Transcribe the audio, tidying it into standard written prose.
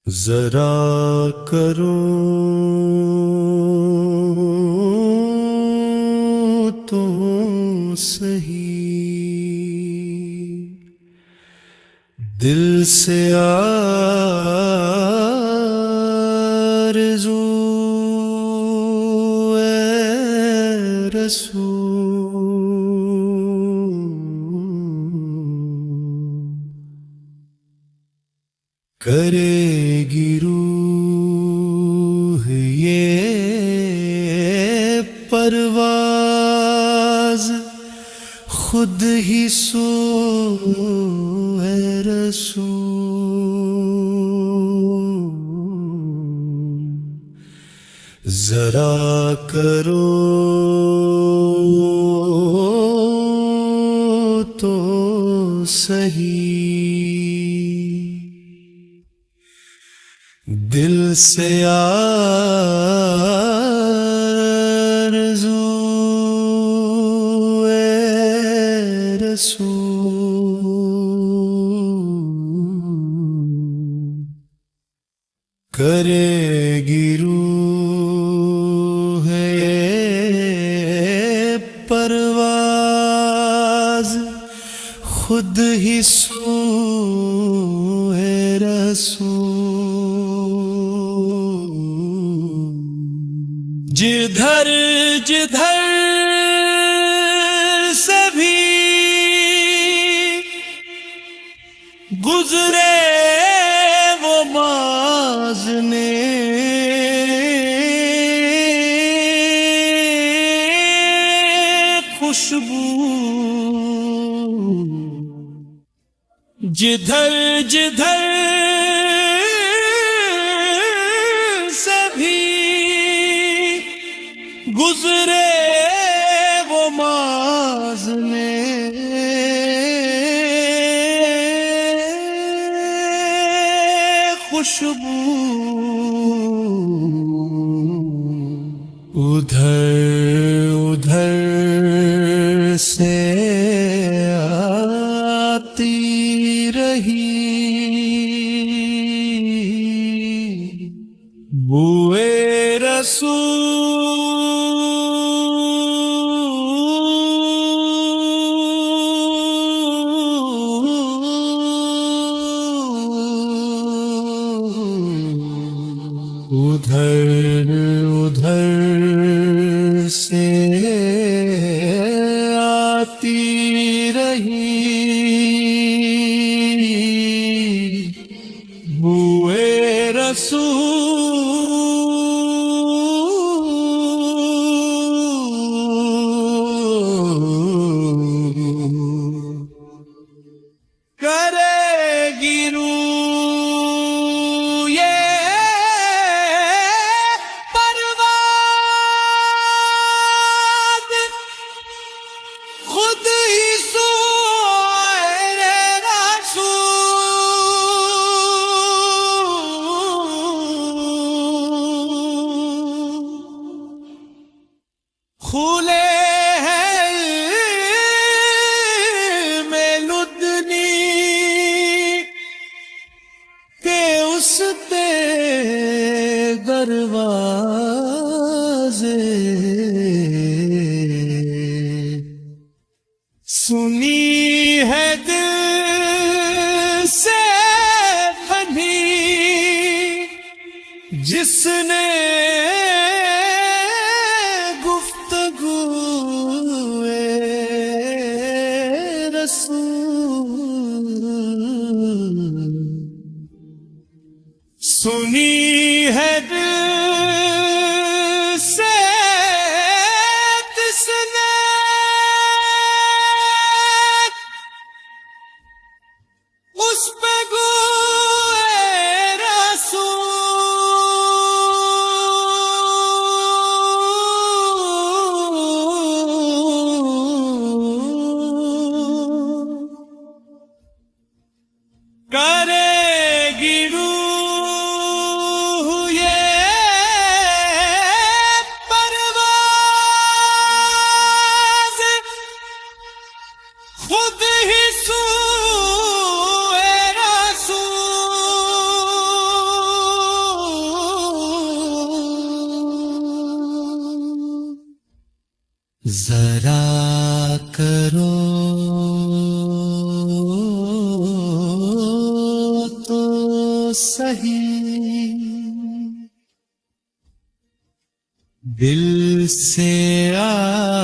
ذرا کرو تو سہی دل سے آرزو اے رسول، کرے گی روح یہ پرواز خود ہی سو اے رسول، ذرا کرو تو سہی دل سے آرزو اے رسول، کرے گی روح یہ پرواز خود ہی سو اے رسول، جدھر جدھر سے بھی گزرے وہ مازنے خوشبو، جدھر جدھر سے بھی گزرے وہ مازنے خوشبو، ادھر ادھر سے آتی رہی بوئے رسول، ادھر ادھر سے آتی رہی بوئے رسول، کرے گی روح یہ پرواز خود ہی سو اے رسول، کھلے ہیں میں لدنی کہ اس پہ دروازے سنی ہے دل سے فنی جس نے گفتگو اے رسول، سنی ہے دل سے کس نے اس پہ گو اے رسول، کرے گی روح یہ ذرا کرو تو صحیح دل سے آرزو